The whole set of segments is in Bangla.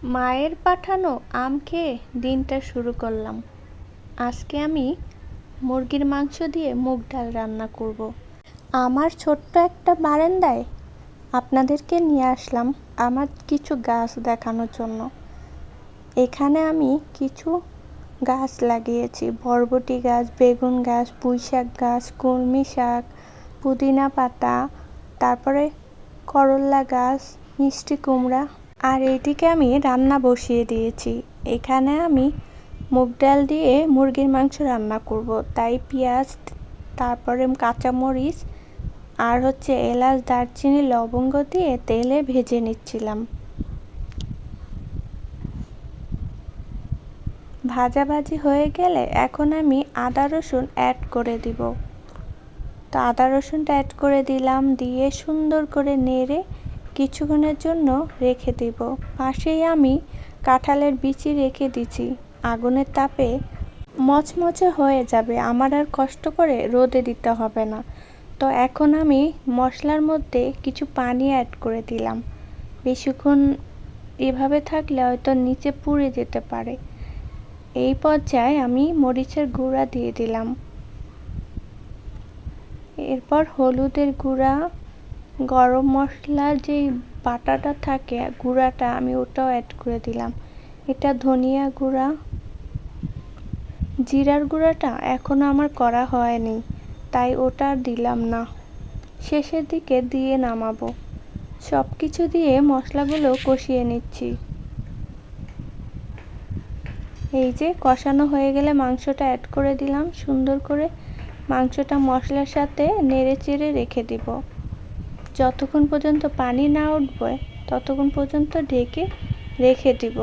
মায়ের পাঠানো আম খেয়ে দিনটা শুরু করলাম। আজকে আমি মুরগির মাংস দিয়ে মুগ ডাল রান্না করব। আমার ছোট্ট একটা বারান্দায় আপনাদেরকে নিয়ে আসলাম আমার কিছু গাছ দেখানোর জন্য। এখানে আমি কিছু গাছ লাগিয়েছি, বরবটি গাছ, বেগুন গাছ, পুঁই শাক গাছ, কলমি শাক, পুদিনা পাতা, তারপরে করল্লা গাছ, মিষ্টি কুমড়া। আর এইদিকে আমি রান্না বসিয়ে দিয়েছি। এখানে আমি মুগ ডাল দিয়ে মুরগির মাংস রান্না করব, তাই পেঁয়াজ, তারপরে কাঁচামরিচ আর এলাচ, দারচিনি, লবঙ্গ দিয়ে তেলে ভেজে নিচ্ছিলাম। ভাজাভাজি হয়ে গেলে এখন আমি আদা রসুন অ্যাড করে দিব। তো আদা রসুনটা অ্যাড করে দিলাম, দিয়ে সুন্দর করে নেড়ে কিছুক্ষণের জন্য রেখে দিব। পাশেই আমি কাঁঠালের বিচি রেখে দিছি, আগুনের তাপে মচমচে হয়ে যাবে, আমার আর কষ্ট করে রোদে দিতে হবে না। তো এখন আমি মশলার মধ্যে কিছু পানি অ্যাড করে দিলাম। বেশিক্ষণ এভাবে থাকলে হয়তো নিচে পুড়ে যেতে পারে। এই পর্যায়ে আমি মরিচের গুঁড়া দিয়ে দিলাম, এরপর হলুদের গুঁড়া, গরম মশলার যে বাটাটা থাকে গুঁড়াটা আমি ওটাও অ্যাড করে দিলাম। এটা ধনিয়া গুঁড়া, জিরার গুঁড়াটা এখনও আমার করা হয়নি, তাই ওটা আর দিলাম না, শেষের দিকে দিয়ে নামাবো। সব কিছু দিয়ে মশলাগুলো কষিয়ে নিচ্ছি। এই যে কষানো হয়ে গেলে মাংসটা অ্যাড করে দিলাম। সুন্দর করে মাংসটা মশলার সাথে নেড়ে চেড়ে রেখে দিব। যতক্ষণ পর্যন্ত পানি না উঠবে ততক্ষণ পর্যন্ত ঢেকে রেখে দিব।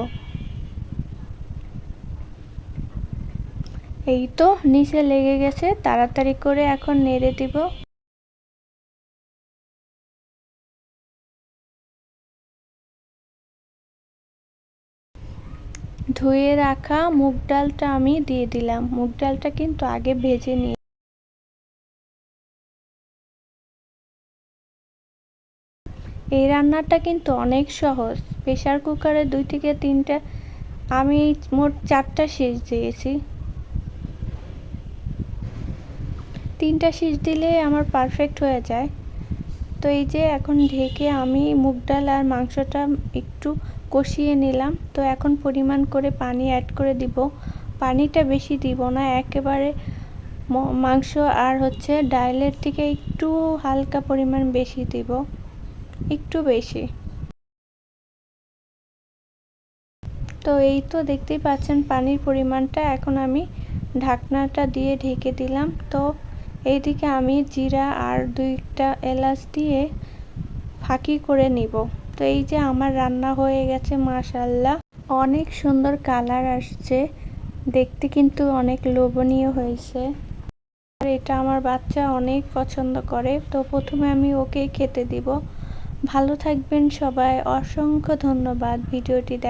এই তো নিচে লেগে গেছে, তাড়াতাড়ি করে এখন নেড়ে দিব। ধুয়ে রাখা মুগ ডালটা আমি দিয়ে দিলাম। মুগ ডালটা কিন্তু আগে ভেজে নিয়ে এই রান্নাটা কিন্তু অনেক সহজ। প্রেসার কুকারে 2 থেকে 3টা, আমি মোট 4টা সিজ দিয়েছি। 3টা সিজ দিলে আমার পারফেক্ট হয়ে যায়। তো এই যে এখন ঢেকে আমি মুগ ডাল আর মাংসটা একটু কষিয়ে নিলাম। তো এখন পরিমাণ করে পানি অ্যাড করে দিব। পানিটা বেশি দিব না, একেবারে মাংস আর ডালের থেকে একটু হালকা পরিমাণ বেশি দিব, একটু বেশি। তো এই তো দেখতেই পাচ্ছেন পানির পরিমাণটা। এখন আমি ঢাকনাটা দিয়ে ঢেকে দিলাম। তো এইদিকে আমি জিরা আর 2টা এলাচ দিয়ে ফাঁকি করে নিব। তো এই যে আমার রান্না হয়ে গেছে, মাশাআল্লাহ অনেক সুন্দর কালার আসছে, দেখতে কিন্তু অনেক লোভনীয় হয়েছে। আর এটা আমার বাচ্চা অনেক পছন্দ করে। তো প্রথমে আমি ওকে খেতে দিব। ভালো থাকবেন সবাই, অসংখ্য ধন্যবাদ ভিডিওটি দেখ